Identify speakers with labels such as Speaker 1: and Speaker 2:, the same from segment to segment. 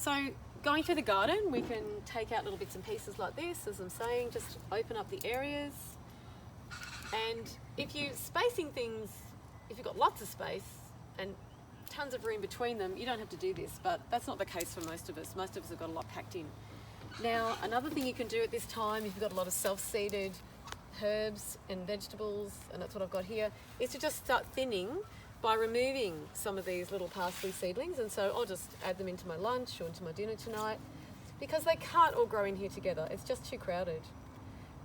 Speaker 1: So going through the garden, we can take out little bits and pieces like this, as I'm saying, just open up the areas. And if you're spacing things, if you've got lots of space and tons of room between them, you don't have to do this, but that's not the case for most of us. Most of us have got a lot packed in. Now, another thing you can do at this time, if you've got a lot of self-seeded herbs and vegetables, and that's what I've got here, is to just start thinning by removing some of these little parsley seedlings. And so I'll just add them into my lunch or into my dinner tonight, because they can't all grow in here together. It's just too crowded.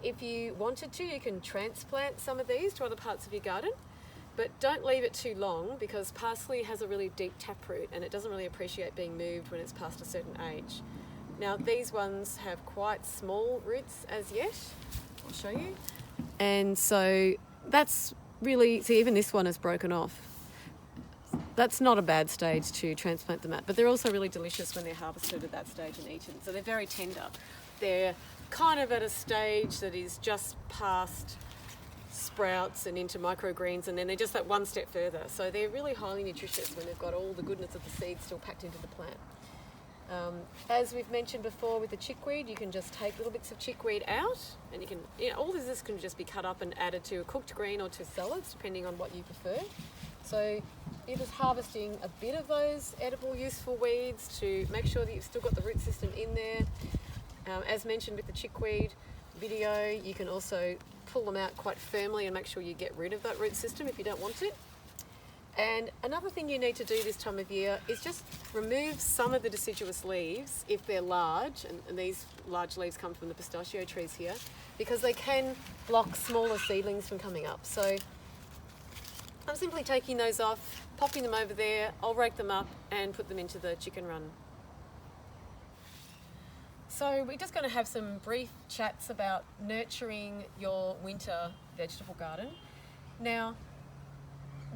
Speaker 1: If you wanted to, you can transplant some of these to other parts of your garden, but don't leave it too long, because parsley has a really deep taproot and it doesn't really appreciate being moved when it's past a certain age. Now, these ones have quite small roots as yet. I'll show you. And so that's really, see, even this one is broken off. That's not a bad stage to transplant them at, but they're also really delicious when they're harvested at that stage and eaten. So they're very tender. They're kind of at a stage that is just past sprouts and into microgreens, and then they're just that one step further. So they're really highly nutritious when they've got all the goodness of the seeds still packed into the plant. As we've mentioned before with the chickweed, you can just take little bits of chickweed out, and you can, all of this can just be cut up and added to a cooked green or to salads, depending on what you prefer. So you're just harvesting a bit of those edible, useful weeds to make sure that you've still got the root system in there. As mentioned with the chickweed video, you can also pull them out quite firmly and make sure you get rid of that root system if you don't want it. And another thing you need to do this time of year is just remove some of the deciduous leaves if they're large, and these large leaves come from the pistachio trees here, because they can block smaller seedlings from coming up. So I'm simply taking those off, popping them over there. I'll rake them up and put them into the chicken run. So we're just going to have some brief chats about nurturing your winter vegetable garden. Now,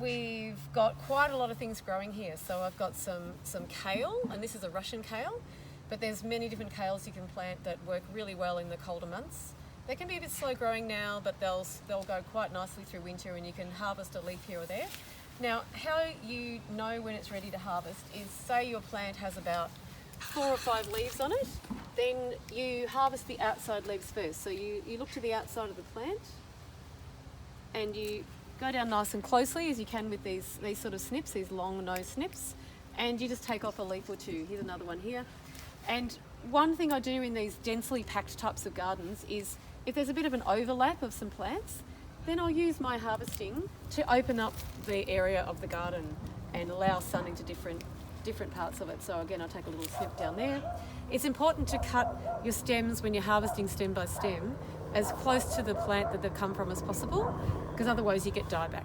Speaker 1: we've got quite a lot of things growing here. So I've got some kale, and this is a Russian kale, but there's many different kales you can plant that work really well in the colder months. They can be a bit slow growing now, but they'll go quite nicely through winter, and you can harvest a leaf here or there. Now, how you know when it's ready to harvest is, say your plant has about 4 or 5 leaves on it, then you harvest the outside leaves first. So you look to the outside of the plant, and you go down nice and closely as you can with these sort of snips, these long nose snips, and you just take off a leaf or two. Here's another one here. And one thing I do in these densely packed types of gardens is, if there's a bit of an overlap of some plants, then I'll use my harvesting to open up the area of the garden and allow sun into different parts of it. So again, I'll take a little snip down there. It's important to cut your stems when you're harvesting stem by stem as close to the plant that they've come from as possible, because otherwise you get dieback.